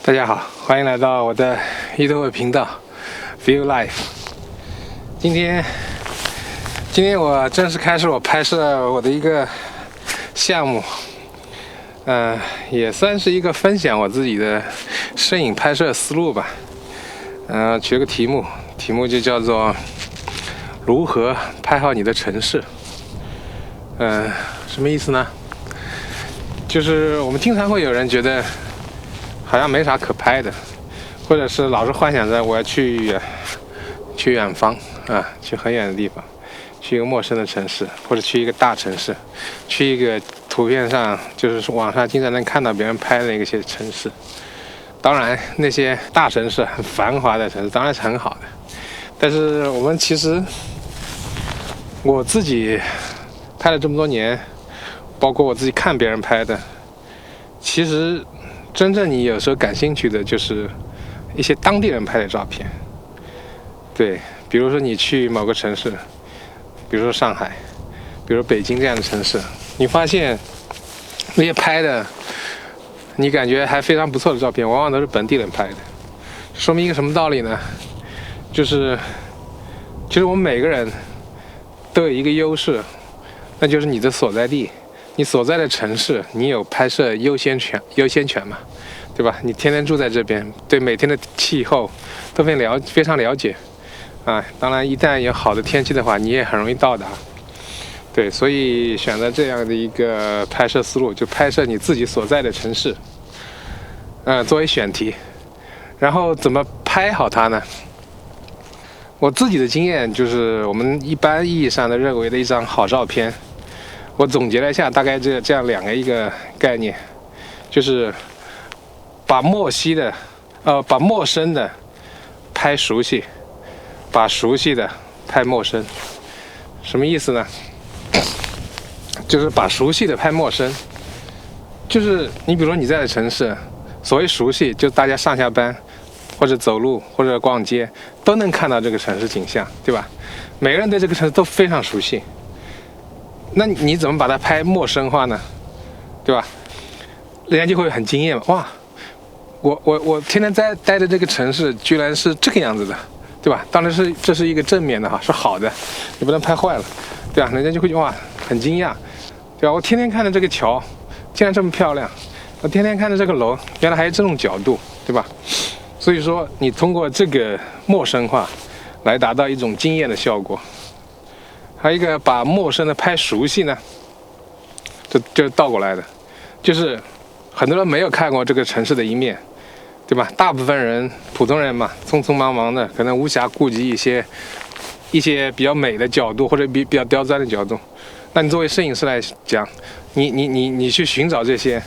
大家好，欢迎来到我的YouTube频道 View Life。今天我正式开始我拍摄我的一个项目，也算是一个分享我自己的摄影拍摄思路吧。取了个题目就叫做如何拍好你的城市。什么意思呢？就是我们经常会有人觉得好像没啥可拍的，或者是老是幻想着我要去远方啊，去很远的地方，去一个陌生的城市，或者去一个大城市，去一个图片上就是网上经常能看到别人拍的那些城市。当然那些大城市很繁华的城市当然是很好的，但是我自己拍了这么多年，包括我自己看别人拍的，其实真正你有时候感兴趣的就是一些当地人拍的照片。对，比如说你去某个城市，比如说上海，比如北京这样的城市，你发现那些拍的你感觉还非常不错的照片，往往都是本地人拍的。说明一个什么道理呢？就是其实我们每个人都有一个优势，那就是你的所在地，你所在的城市，你有拍摄优先权嘛，对吧？你天天住在这边，对每天的气候都非常了解啊。当然，一旦有好的天气的话，你也很容易到达。对，所以选择这样的一个拍摄思路，就拍摄你自己所在的城市，作为选题。然后怎么拍好它呢？我自己的经验就是，我们一般意义上的认为的一张好照片，我总结了一下，大概这样一个概念，就是把陌生的拍熟悉，把熟悉的拍陌生。什么意思呢？就是把熟悉的拍陌生，就是你比如说你在的城市，所谓熟悉，就大家上下班或者走路或者逛街都能看到这个城市景象，对吧？每个人对这个城市都非常熟悉。那你怎么把它拍陌生化呢？对吧？人家就会很惊艳，哇！我天天待的这个城市居然是这个样子的，对吧？当然这是一个正面的哈，是好的，你不能拍坏了，对吧？人家就会哇很惊讶，对吧？我天天看的这个桥竟然这么漂亮，我天天看的这个楼原来还有这种角度，对吧？所以说你通过这个陌生化来达到一种惊艳的效果。还有一个把陌生的拍熟悉呢，就是倒过来的，就是很多人没有看过这个城市的一面，对吧？大部分人普通人嘛，匆匆忙忙的，可能无暇顾及一些比较美的角度或者比较刁钻的角度。那你作为摄影师来讲，你去寻找这些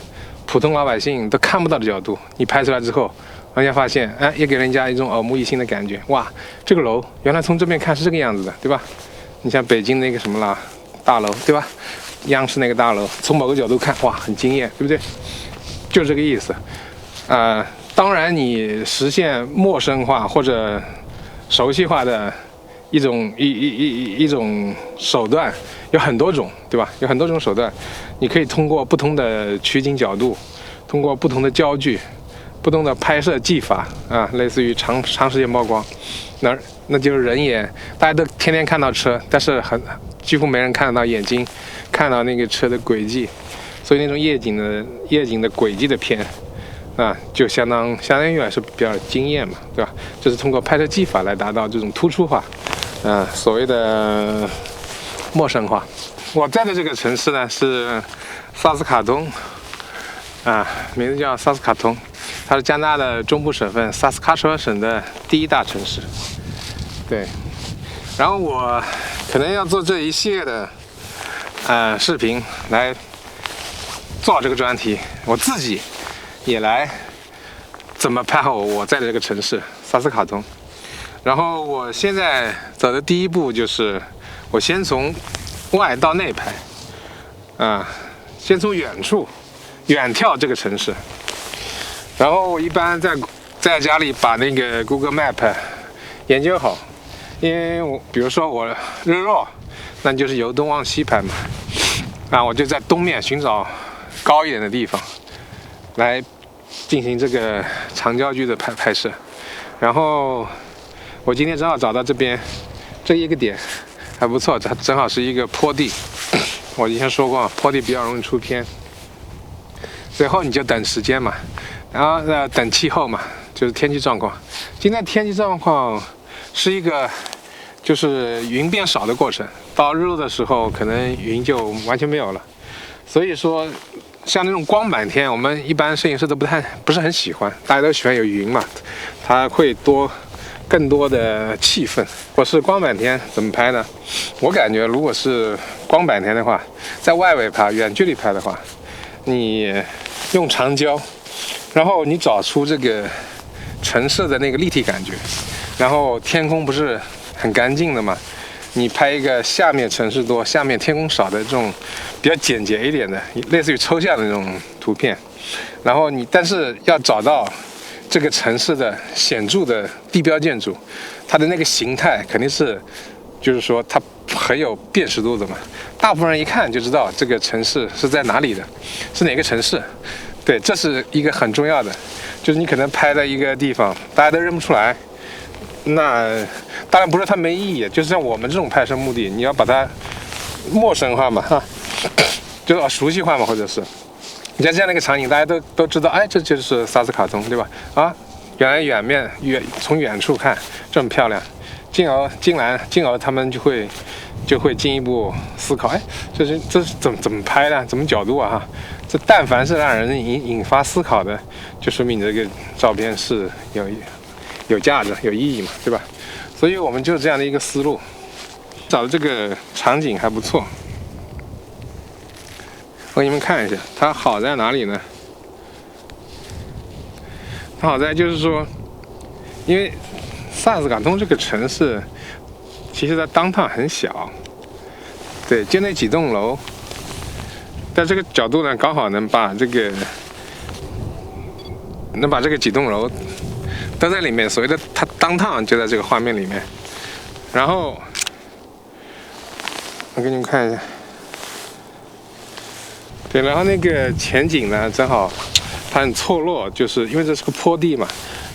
普通老百姓都看不到的角度，你拍出来之后，人家发现，也给人家一种耳目一新的感觉。哇，这个楼原来从这边看是这个样子的，对吧？你像北京那个什么啦大楼，对吧？央视那个大楼，从某个角度看，哇，很惊艳，对不对？就这个意思。当然你实现陌生化或者熟悉化的一种手段有很多种，对吧？有很多种手段，你可以通过不同的取景角度，通过不同的焦距，不同的拍摄技法啊，类似于长时间曝光，那就是人眼，大家都天天看到车，但是几乎没人看得到眼睛看到那个车的轨迹，所以那种夜景的轨迹的片啊，就相当于还是比较惊艳嘛，对吧？就是通过拍摄技法来达到这种突出化，所谓的陌生化。我在的这个城市呢是萨斯卡通，名字叫萨斯卡通，它是加拿大的中部省份萨斯卡彻省的第一大城市。对，然后我可能要做这一系列的视频来做好这个专题，我自己也来怎么拍好我在的这个城市萨斯卡通。然后我现在走的第一步就是我先从外到内拍，先从远眺这个城市。然后我一般在家里把那个 Google Map 研究好，因为比如说我日落，那就是由东往西拍嘛，我就在东面寻找高一点的地方来进行这个长焦距的拍摄。然后我今天正好找到这边这一个点还不错，它正好是一个坡地。我以前说过，坡地比较容易出片。最后你就等时间嘛，然后等气候嘛，就是天气状况。今天天气状况是一个就是云变少的过程，到日落的时候可能云就完全没有了。所以说像那种光板天，我们一般摄影师都不是很喜欢，大家都喜欢有云嘛，它会更多的气氛。我是光板天怎么拍呢？我感觉如果是光板天的话，在外围拍、远距离拍的话，你用长焦，然后你找出这个城市的那个立体感觉，然后天空不是很干净的嘛，你拍一个下面城市多、下面天空少的这种比较简洁一点的，类似于抽象的那种图片，然后但是要找到这个城市的显著的地标建筑，它的那个形态肯定是，就是说它很有辨识度的嘛。大部分人一看就知道这个城市是在哪里的，是哪个城市。对，这是一个很重要的，就是你可能拍的一个地方，大家都认不出来。那当然不是它没意义，就是像我们这种拍摄目的，你要把它陌生化嘛，哈，就是熟悉化嘛，或者是。你像这样的一个场景，大家都知道，哎，这就是萨斯卡通，对吧？啊，原来从远处看这么漂亮，进而他们就会进一步思考，哎，这是怎么拍的？怎么角度啊？哈，这但凡是让人引发思考的，就说明你这个照片是有价值、有意义嘛，对吧？所以我们就是这样的一个思路，找的这个场景还不错。我给你们看一下，它好在哪里呢？它好在就是说，因为萨斯卡通这个城市，其实它downtown很小，对，就那几栋楼，但这个角度呢，刚好能把这个几栋楼都在里面，所谓的它downtown就在这个画面里面。然后我给你们看一下。对，然后那个前景呢，正好它很错落，就是因为这是个坡地嘛。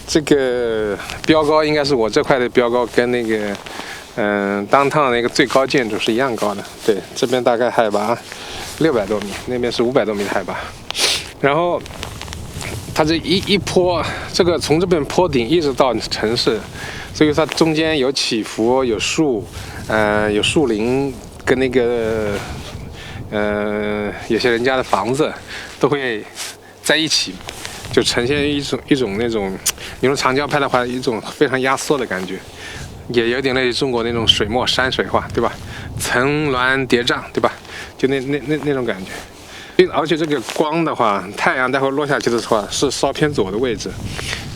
这个标高应该是我这块的标高跟那个downtown那个最高建筑是一样高的。对，这边大概海拔600多米，那边是500多米的海拔。然后它这一坡，这个从这边坡顶一直到城市，所以它中间有起伏，有树，有树林跟那个。有些人家的房子都会在一起，就呈现一种那种，你用长焦拍的话，一种非常压缩的感觉，也有点类似中国那种水墨山水画，对吧？层峦叠嶂，对吧？就那种感觉。而且这个光的话，太阳待会落下去的话是稍偏左的位置，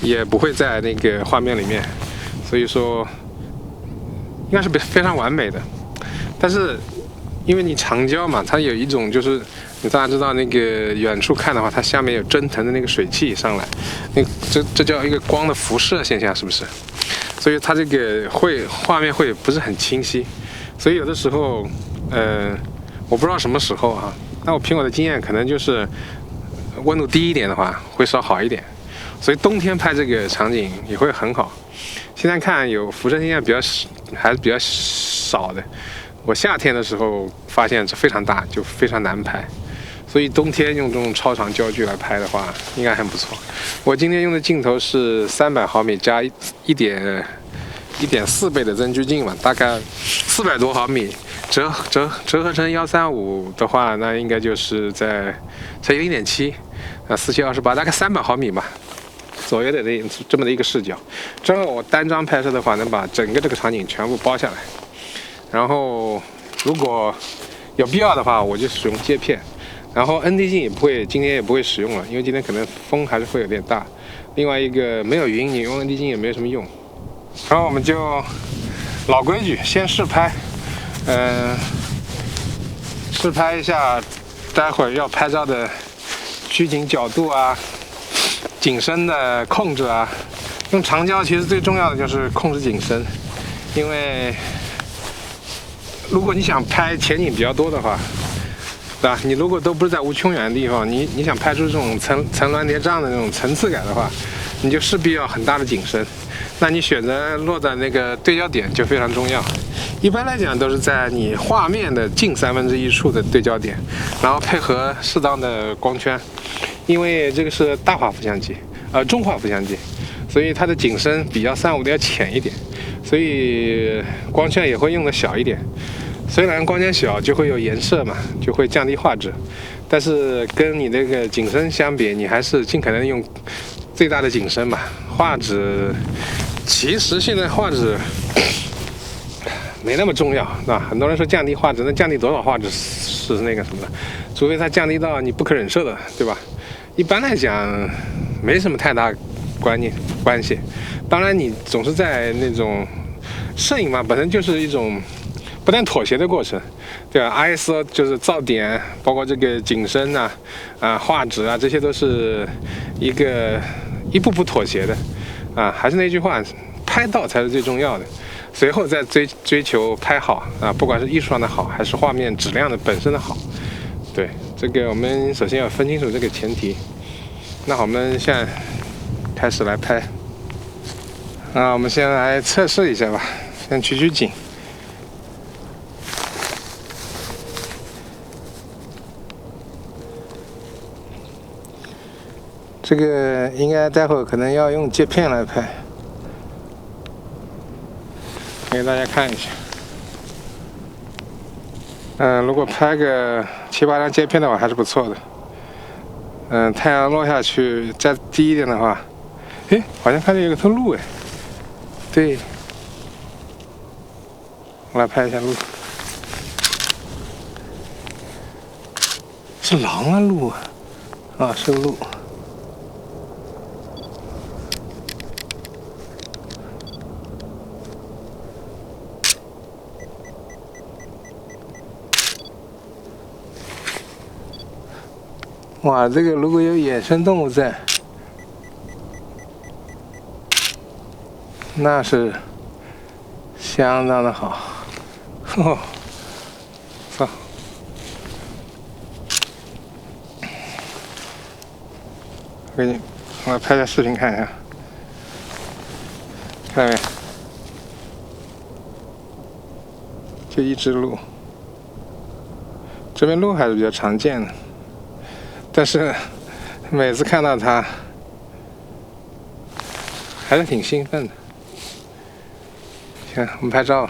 也不会在那个画面里面，所以说应该是非常完美的。但是因为你长焦嘛，它有一种就是你大家知道那个远处看的话，它下面有蒸腾的那个水汽上来，这叫一个光的辐射现象，是不是？所以它这个画面会不是很清晰，所以有的时候我不知道什么时候啊，那我凭我的经验可能就是温度低一点的话会稍好一点，所以冬天拍这个场景也会很好。现在看有辐射现象还是比较少的。我夏天的时候发现是非常大，就非常难拍，所以冬天用这种超长焦距来拍的话，应该很不错。我今天用的镜头是300毫米加1.4倍的增距镜嘛，大概400多毫米，折合成135的话，那应该就是在乘以0.7，那4728，大概300毫米吧左右的这么的一个视角。正好我单张拍摄的话，能把整个这个场景全部包下来。然后如果有必要的话，我就使用接片，然后 ND 镜今天也不会使用了，因为今天可能风还是会有点大。另外一个没有云，你用 ND 镜也没什么用。然后我们就老规矩，先试拍，试拍一下待会儿要拍照的取景角度啊，景深的控制啊。用长焦其实最重要的就是控制景深，因为如果你想拍前景比较多的话，对吧？你如果都不是在无穷远的地方，你想拍出这种层峦叠嶂的那种层次感的话，你就势必要很大的景深。那你选择落在那个对焦点就非常重要。一般来讲都是在你画面的近1/3处的对焦点，然后配合适当的光圈，因为这个是大画幅相机，中画幅相机，所以它的景深比较3.5的要浅一点，所以光圈也会用的小一点。虽然光圈小就会有颜色嘛，就会降低画质，但是跟你那个景深相比，你还是尽可能用最大的景深吧。画质其实现在画质没那么重要，是吧？很多人说降低画质，那降低多少画质是那个什么的？除非它降低到你不可忍受的，对吧？一般来讲没什么太大关系。当然，你总是在那种摄影嘛，本身就是一种不断妥协的过程，对吧 ？ISO 就是噪点，包括这个景深啊、画质啊，这些都是一步步妥协的啊。还是那句话，拍到才是最重要的，随后再追求拍好啊，不管是艺术上的好，还是画面质量的本身的好。对，这个我们首先要分清楚这个前提。那好，我们现在开始来拍。那我们先来测试一下吧，先取景。这个应该待会儿可能要用接片来拍，给大家看一下。如果拍个7、8张接片的话，还是不错的。太阳落下去再低一点的话，诶，好像看见有个头鹿哎。对，我来拍一下鹿，是狼啊鹿啊，是个鹿。哇，这个如果有野生动物在，那是相当的好。哦，走，我来拍下视频看一下，看到没？就一只鹿，这边鹿还是比较常见的。但是每次看到它，还是挺兴奋的。行，我们拍照。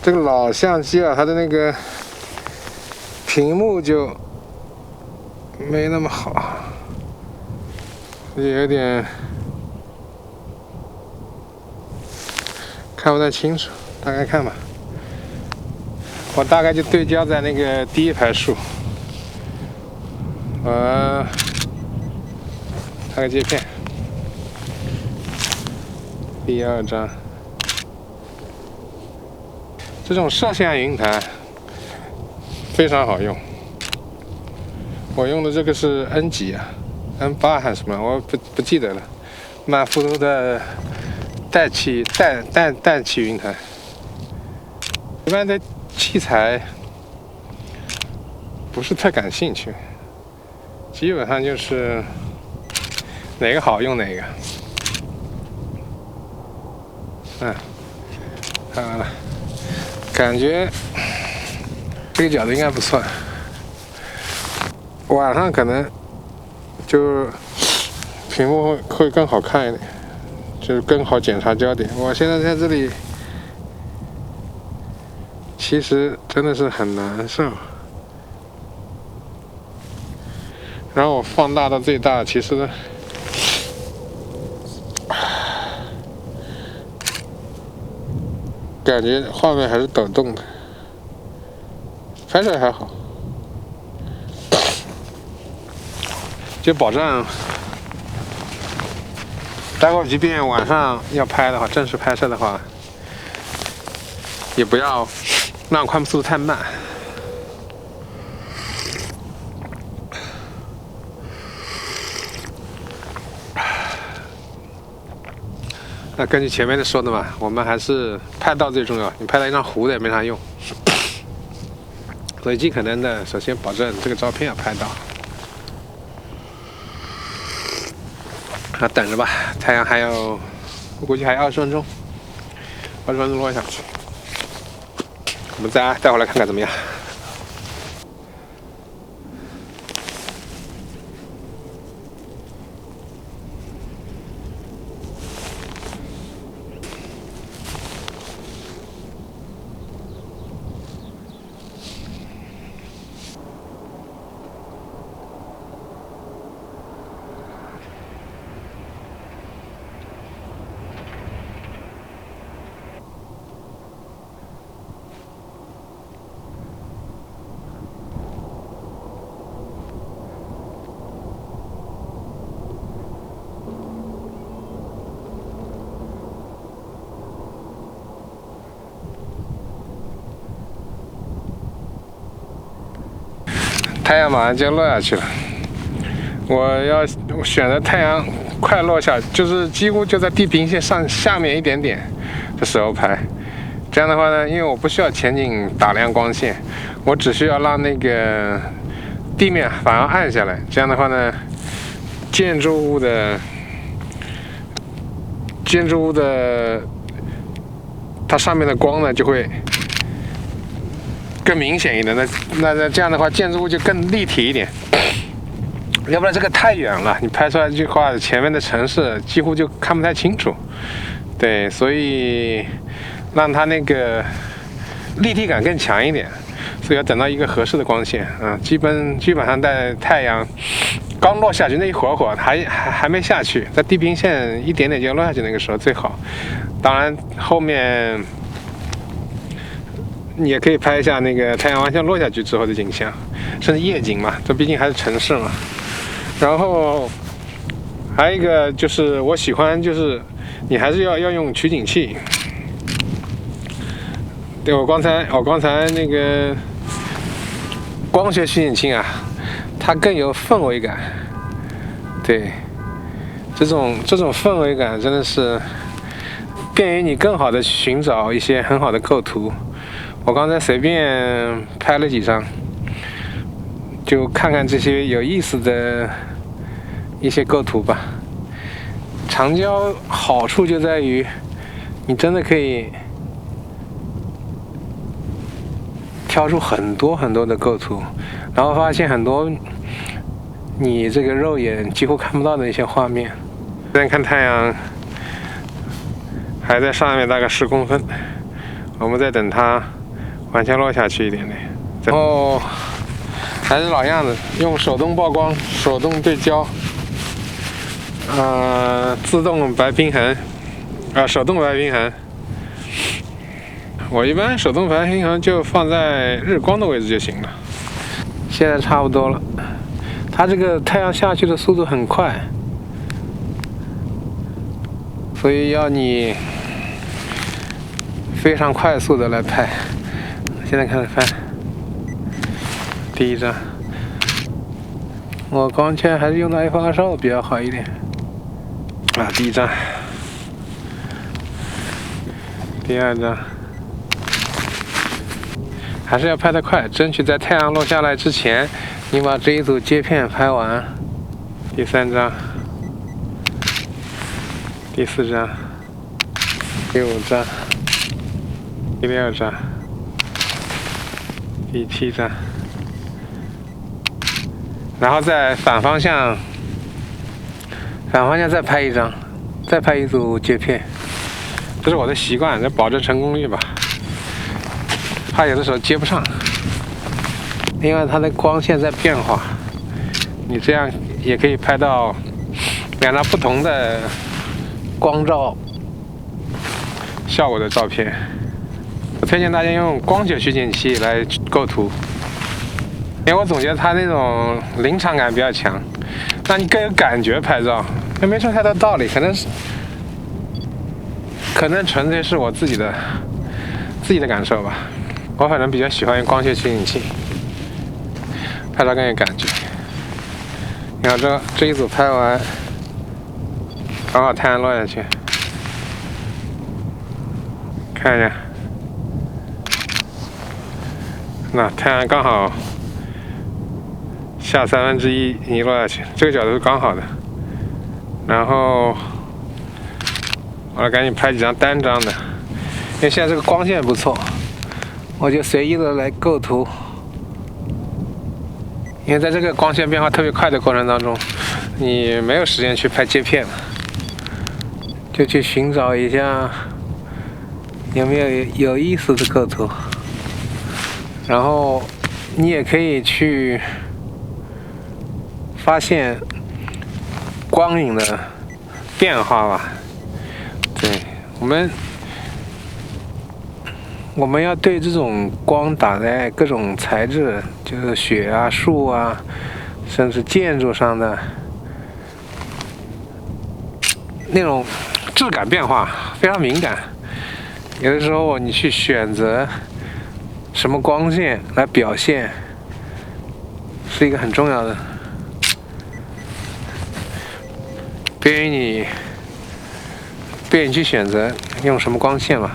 这个老相机啊，它的那个屏幕就没那么好，有点看不太清楚，大概看吧。我大概就对焦在那个第一排树。拍个接片，第2张。这种摄像云台非常好用。我用的这个是 N 几啊 ，N8还是什么？我不记得了。满幅图的带气云台。一般的器材不是太感兴趣。基本上就是哪个好用哪个。看完了，感觉这个角度应该不错。晚上可能就屏幕会更好看一点，就是更好检查焦点。我现在在这里，其实真的是很难受。然后我放大到最大，其实感觉画面还是抖动的，拍出来还好，就保证待会儿即便晚上要拍的话，正式拍摄的话，也不要让快门速度太慢。那根据前面的说的嘛，我们还是拍到最重要。你拍到一张糊的也没啥用。所以尽可能的，首先保证这个照片要拍到。那等着吧，太阳还有，我估计还有20分钟，20分钟落下去。我们再待会来看看怎么样。太阳马上就要落下去了，我要选择太阳快落下，就是几乎就在地平线下面一点点的时候拍。这样的话呢，因为我不需要前景打亮光线，我只需要让那个地面反而暗下来。这样的话呢，建筑物的它上面的光呢就会更明显一点，那这样的话，建筑物就更立体一点。要不然这个太远了，你拍出来的话，前面的城市几乎就看不太清楚。对，所以让它那个立体感更强一点，所以要等到一个合适的光线啊。基本上在太阳刚落下去那一会儿，还没下去，在地平线一点点就落下去，那个时候最好。当然后面。你也可以拍一下那个太阳完全落下去之后的景象，甚至夜景嘛，这毕竟还是城市嘛。然后还有一个就是我喜欢，就是你还是要用取景器。对，我刚才那个光学取景器啊，它更有氛围感。对，这种氛围感真的是便于你更好的寻找一些很好的构图。我刚才随便拍了几张，就看看这些有意思的一些构图吧。长焦好处就在于，你真的可以挑出很多很多的构图，然后发现很多你这个肉眼几乎看不到的一些画面。现在看太阳还在上面大概10公分，我们在等它完全落下去一点点，然后还是老样子，用手动曝光、手动对焦，自动白平衡，手动白平衡。我一般手动白平衡就放在日光的位置就行了。现在差不多了，它这个太阳下去的速度很快，所以要你非常快速的来拍。现在开始拍第一张，我光圈还是用的 iPhone 2比较好一点。第一张，第二张，还是要拍得快，争取在太阳落下来之前，你把这一组接片拍完。第3张，第4张，第5张，第6张。第7张，然后再反方向再拍一张，再拍一组接片，这是我的习惯，这保证成功率吧。怕有的时候接不上，另外它的光线在变化，你这样也可以拍到2张不同的光照效果的照片。我推荐大家用光学取景器来构图，因为我总觉得它那种临场感比较强，让你更有感觉拍照。也没说太多道理，可能纯粹是我自己的感受吧。我反正比较喜欢用光学取景器，拍照更有感觉。你看这一组拍完，刚好太阳落下去，看一下。那太阳刚好下1/3遗落下去，这个角度是刚好的。然后我来赶紧拍几张单张的，因为现在这个光线不错，我就随意的来构图。因为在这个光线变化特别快的过程当中，你没有时间去拍接片了，就去寻找一下有没有有意思的构图，然后你也可以去发现光影的变化吧。对，我们要对这种光打在各种材质，就是雪啊、树啊，甚至建筑上的那种质感变化非常敏感。有的时候你去选择什么光线来表现，是一个很重要的，便于你去选择用什么光线嘛。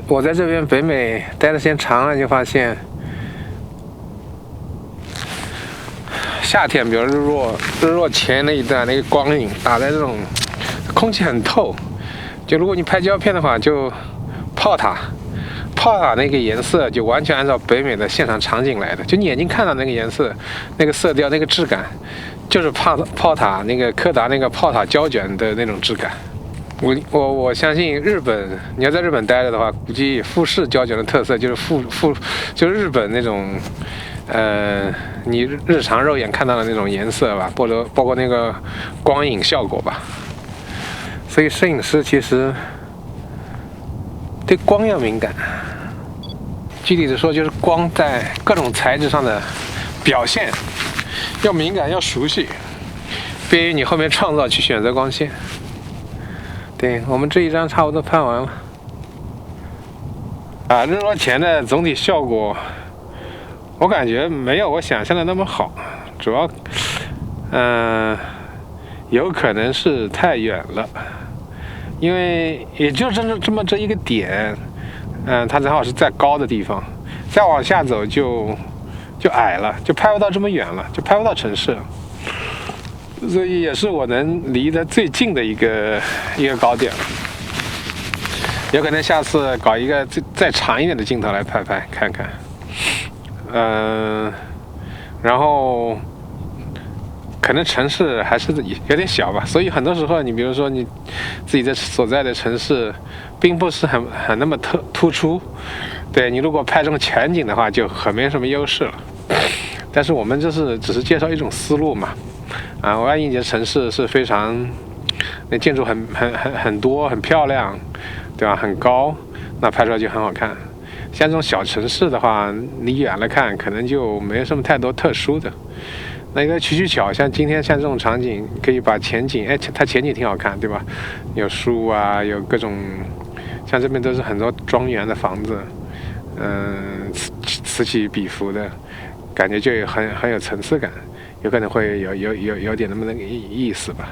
我在这边北美待的时间长了，就发现夏天，比如日落前那一段那个光影打在这种空气很透，就如果你拍胶片的话，就炮塔那个颜色就完全按照北美的现场场景来的，就你眼睛看到那个颜色、那个色调、那个质感，就是炮塔那个柯达那个炮塔胶卷的那种质感。我相信日本，你要在日本待着的话，估计富士胶卷的特色就是就是日本那种，你日常肉眼看到的那种颜色吧，包括那个光影效果吧。所以摄影师其实对光要敏感，具体的说就是光在各种材质上的表现要敏感，要熟悉，便于你后面创造去选择光线。对，我们这一张差不多拍完了。日落前的总体效果，我感觉没有我想象的那么好，主要，有可能是太远了，因为也就这一个点，它正好是在高的地方，再往下走就矮了，就拍不到这么远了，就拍不到城市了。所以也是我能离得最近的一个高点了。有可能下次搞一个再长一点的镜头来拍看看。然后可能城市还是有点小吧，所以很多时候你比如说你自己所在的城市并不是很那么突出，对，你如果拍这种全景的话就很没什么优势了。但是我们只是介绍一种思路嘛。万一你的城市是非常，那建筑很多很漂亮，对吧？很高，那拍出来就很好看。像这种小城市的话，离远了看可能就没什么太多特殊的。那个取巧，像今天像这种场景，可以把前景，它前景挺好看，对吧？有树啊，有各种，像这边都是很多庄园的房子，此起彼伏的感觉，就很有层次感。有可能会有点那么那个意思吧，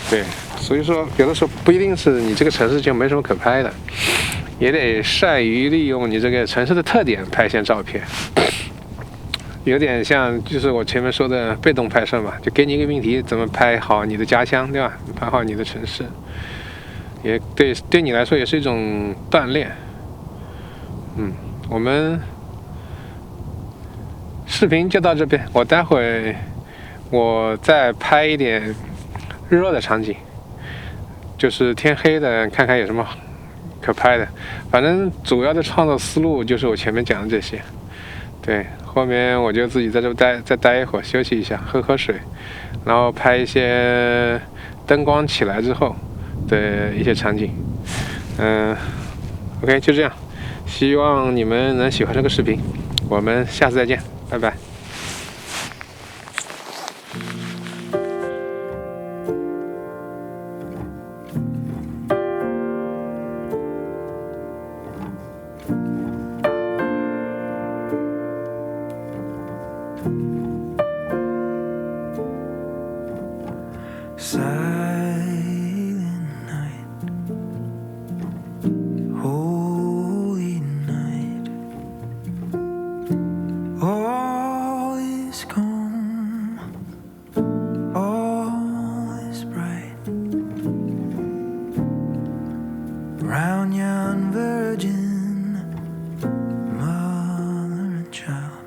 对，所以说有的时候不一定是你这个城市就没什么可拍的，也得善于利用你这个城市的特点拍一些照片，有点像就是我前面说的被动拍摄嘛，就给你一个命题，怎么拍好你的家乡，对吧？拍好你的城市，也对你来说也是一种锻炼。我们视频就到这边，我待会我再拍一点日落的场景，就是天黑的，看看有什么可拍的。反正主要的创作思路就是我前面讲的这些。对，后面我就自己在这再待一会儿，休息一下，喝水，然后拍一些灯光起来之后的一些场景。OK， 就这样，希望你们能喜欢这个视频，我们下次再见。拜拜。Virgin Mother and Child,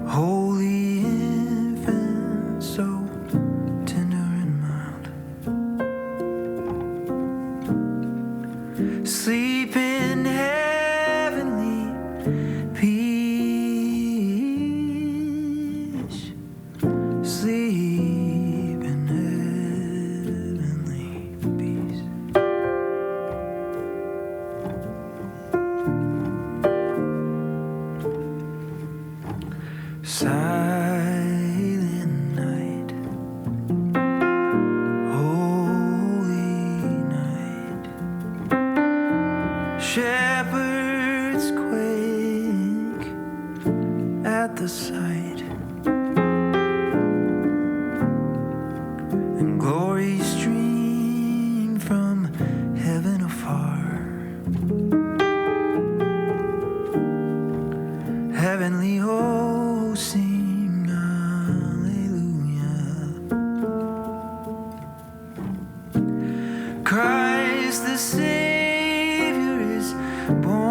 Holy Infant, so tender and mild, sleep in heavenly peace, sleep in heavenly peace. Silent night, holy night, shepherds quake at the sight, and glory stream from heaven afar. Heavenly hosts sing hallelujah. Christ the Savior is born.